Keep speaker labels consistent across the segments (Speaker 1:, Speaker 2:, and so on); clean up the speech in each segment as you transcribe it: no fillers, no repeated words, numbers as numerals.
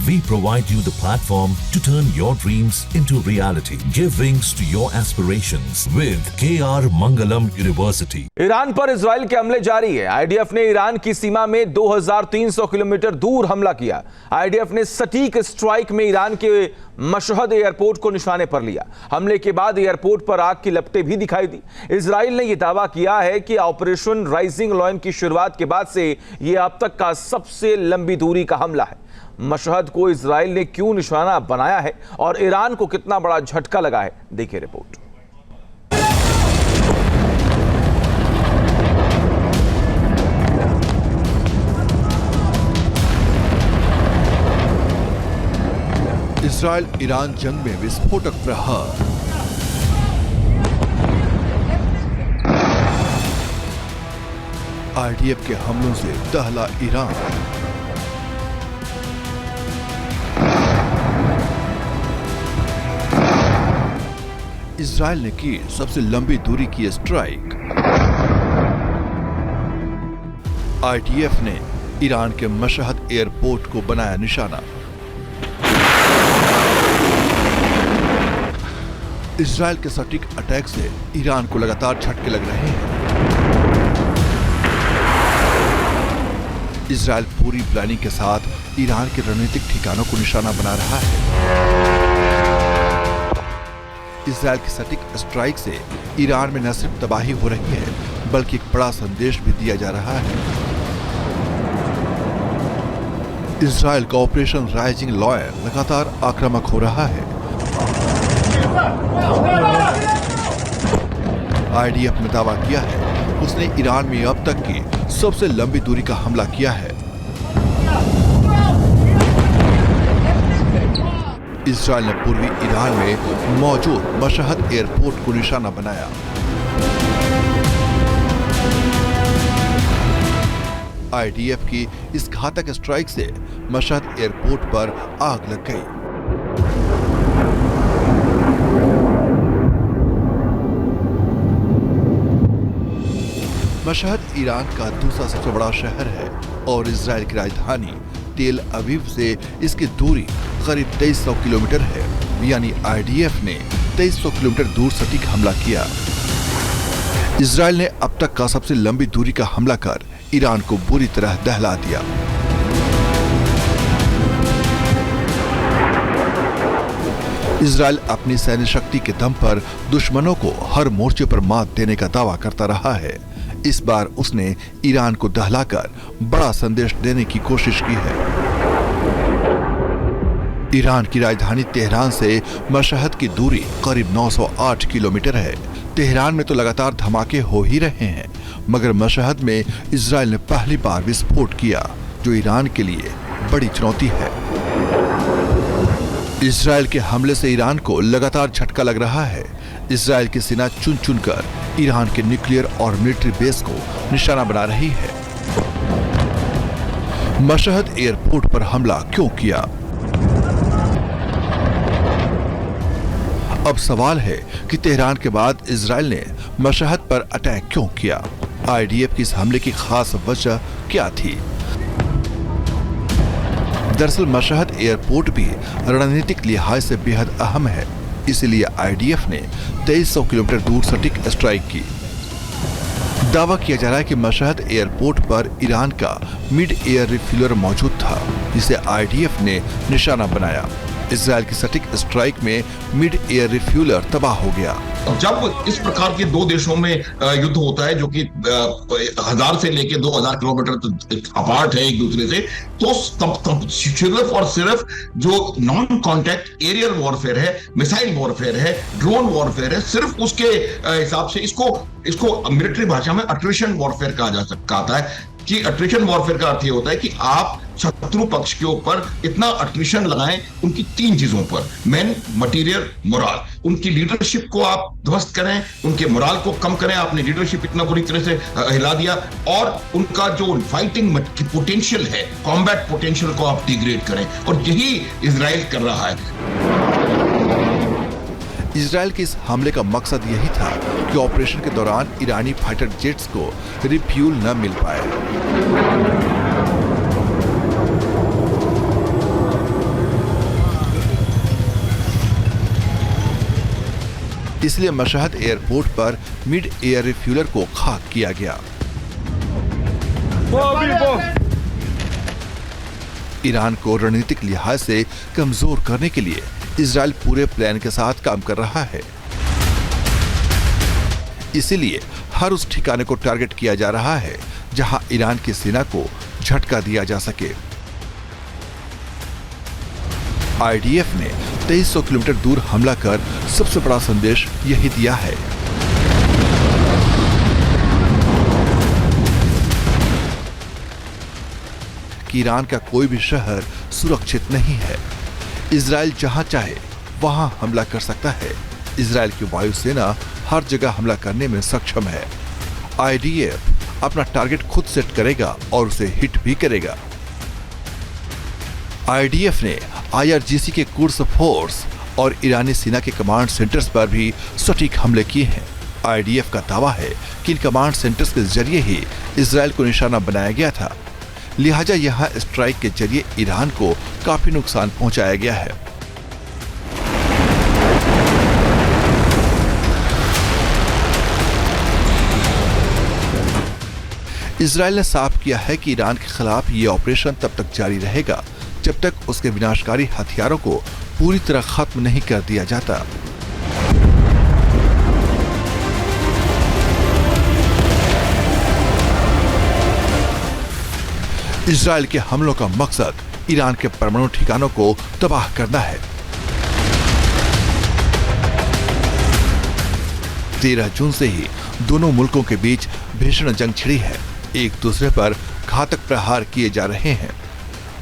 Speaker 1: We provide you the platform to turn your dreams into reality. Give wings to your aspirations with KR Mangalam University.
Speaker 2: Iran पर Israel के हमले जारी है। IDF ने Iran की सीमा में 2300 किलोमीटर दूर हमला किया। आईडीएफ ने सटीक स्ट्राइक में ईरान के मशहद एयरपोर्ट को निशाने पर लिया। हमले के बाद एयरपोर्ट पर आग की लपटें भी दिखाई दी। इजराइल ने यह दावा किया है कि ऑपरेशन राइजिंग लायन की शुरुआत के बाद से यह अब तक का सबसे लंबी दूरी का हमला है। मशहद को इजराइल ने क्यों निशाना बनाया है और ईरान को कितना बड़ा झटका लगा है, देखिए रिपोर्ट।
Speaker 3: इजराइल ईरान जंग में विस्फोटक प्रहार। आईडीएफ के हमलों से दहला ईरान। इजराइल ने की सबसे लंबी दूरी की स्ट्राइक। आईडीएफ ने ईरान के मशहद एयरपोर्ट को बनाया निशाना। इजराइल के सटीक अटैक से ईरान को लगातार झटके लग रहे हैं। इजराइल पूरी प्लानिंग के साथ ईरान के रणनीतिक ठिकानों को निशाना बना रहा है। इजराइल की सटीक स्ट्राइक से ईरान में न सिर्फ तबाही हो रही है, बल्कि एक बड़ा संदेश भी दिया जा रहा है। इजराइल का ऑपरेशन राइजिंग लायन लगातार आक्रामक हो रहा है। आईडीएफ ने दावा किया है उसने ईरान में अब तक की सबसे लंबी दूरी का हमला किया है। इजराइल ने पूर्वी ईरान में मौजूद मशहद एयरपोर्ट को निशाना बनाया। आईडीएफ की इस घातक स्ट्राइक से मशहद एयरपोर्ट पर आग लग गई। मशहद ईरान का दूसरा सबसे बड़ा शहर है और इजराइल की राजधानी तेल अवीव से इसकी दूरी करीब 2300 किलोमीटर है। यानी आईडीएफ ने 2300 किलोमीटर दूर सटीक हमला किया। इजराइल ने अब तक का सबसे लंबी दूरी का हमला कर ईरान को बुरी तरह दहला दिया। इजराइल अपनी सैन्य शक्ति के दम पर दुश्मनों को हर मोर्चे पर मात देने का दावा करता रहा है। इस बार उसने ईरान को दहलाकर बड़ा संदेश देने की कोशिश की है। ईरान की राजधानी तेहरान से मशहद की दूरी करीब 908 किलोमीटर है। तेहरान में तो लगातार धमाके हो ही रहे हैं, मगर मशहद में इजराइल ने पहली बार विस्फोट किया, जो ईरान के लिए बड़ी चुनौती है। इजराइल के हमले से ईरान को लगातार झटका लग रहा है। इजराइल की सेना चुन चुनकर ईरान के न्यूक्लियर और मिलिट्री बेस को निशाना बना रही है। मशहद एयरपोर्ट पर हमला क्यों किया? अब सवाल है कि तेहरान के बाद इजराइल ने मशहद पर अटैक क्यों किया? आईडीएफ की इस हमले की खास वजह क्या थी? दरअसल मशहद एयरपोर्ट भी रणनीतिक लिहाज से बेहद अहम है, इसलिए आईडीएफ ने 2300 किलोमीटर दूर सटीक स्ट्राइक की। दावा किया जा रहा है कि मशहद एयरपोर्ट पर ईरान का मिड एयर रिफ्यूलर मौजूद था, जिसे आईडीएफ ने निशाना बनाया। इजराइल की सटीक स्ट्राइक में मिड एयर रिफ्यूलर तबाह हो गया।
Speaker 4: जब इस प्रकार के दो देशों में युद्ध होता है, जो कि 1000 से लेकर 2000 किलोमीटर अपार्ट है एक दूसरे से, तो तब सिर्फ और सिर्फ जो नॉन कॉन्टैक्ट एरियल वॉरफेयर है, मिसाइल वॉरफेयर है, ड्रोन वॉरफेयर है, सिर्फ उसके हिसाब से इसको मिलिट्री भाषा में अट्रिशन वॉरफेयर कहा जा सकता है। कि अट्रिशन वॉरफेयर का अर्थ ये होता है कि आप शत्रु पक्ष के ऊपर इतना अट्रिशन लगाएं उनकी 3 चीजों पर: मैन, मटेरियल, मोरल। उनकी लीडरशिप को आप ध्वस्त करें, उनके मोरल को कम करें। आपने लीडरशिप इतना बुरी तरह से हिला दिया, और उनका जो फाइटिंग पोटेंशियल है, कॉम्बैट पोटेंशियल को आप डिग्रेड करें, और यही इजराइल कर रहा है।
Speaker 3: इजराइल के इस हमले का मकसद यही था कि ऑपरेशन के दौरान ईरानी फाइटर जेट्स को रिफ्यूल न मिल पाए। इसलिए मशहद एयरपोर्ट पर मिड एयर रिफ्यूलर को खाक किया गया। ईरान को रणनीतिक लिहाज से कमजोर करने के लिए इजराइल पूरे प्लान के साथ काम कर रहा है। इसीलिए हर उस ठिकाने को टारगेट किया जा रहा है जहां ईरान की सेना को झटका दिया जा सके। आईडीएफ ने 2300 किलोमीटर दूर हमला कर सबसे बड़ा संदेश यही दिया है। कि ईरान का कोई भी शहर सुरक्षित नहीं है। इजराइल जहां चाहे वहां हमला कर सकता है। इजराइल की वायुसेना हर जगह हमला करने में सक्षम है। आईडीएफ अपना टारगेट खुद सेट करेगा और उसे हिट भी करेगा। आईडीएफ ने आईआरजीसी के कुर्स फोर्स और ईरानी सेना के कमांड सेंटर्स पर भी सटीक हमले किए हैं। आईडीएफ का दावा है कि इन कमांड सेंटर्स के जरिए ही इजराइल को निशाना बनाया गया था, लिहाजा यहां स्ट्राइक के जरिए ईरान को काफी नुकसान पहुंचाया गया है। इजराइल ने साफ किया है कि ईरान के खिलाफ ये ऑपरेशन तब तक जारी रहेगा जब तक उसके विनाशकारी हथियारों को पूरी तरह खत्म नहीं कर दिया जाता। इजराइल के हमलों का मकसद ईरान के परमाणु ठिकानों को तबाह करना है। 13 जून से ही दोनों मुल्कों के बीच भीषण जंग छिड़ी है। एक दूसरे पर घातक प्रहार किए जा रहे हैं।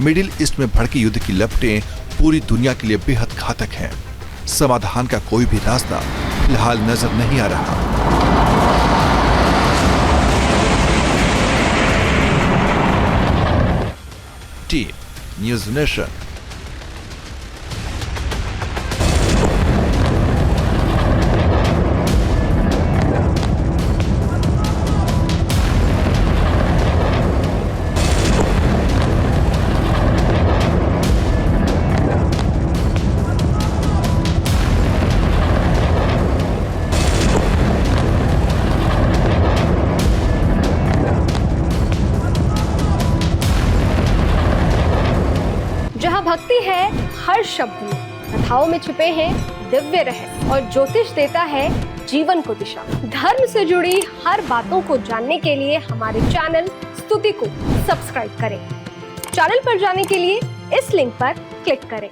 Speaker 3: मिडिल ईस्ट में भड़की युद्ध की लपटें पूरी दुनिया के लिए बेहद घातक हैं। समाधान का कोई भी रास्ता फिलहाल नजर नहीं आ रहा। Team news nation.
Speaker 5: जहाँ भक्ति है हर शब्द में, कथाओं में छुपे हैं दिव्य रहस्य और ज्योतिष देता है जीवन को दिशा। धर्म से जुड़ी हर बातों को जानने के लिए हमारे चैनल स्तुति को सब्सक्राइब करें। चैनल पर जाने के लिए इस लिंक पर क्लिक करें।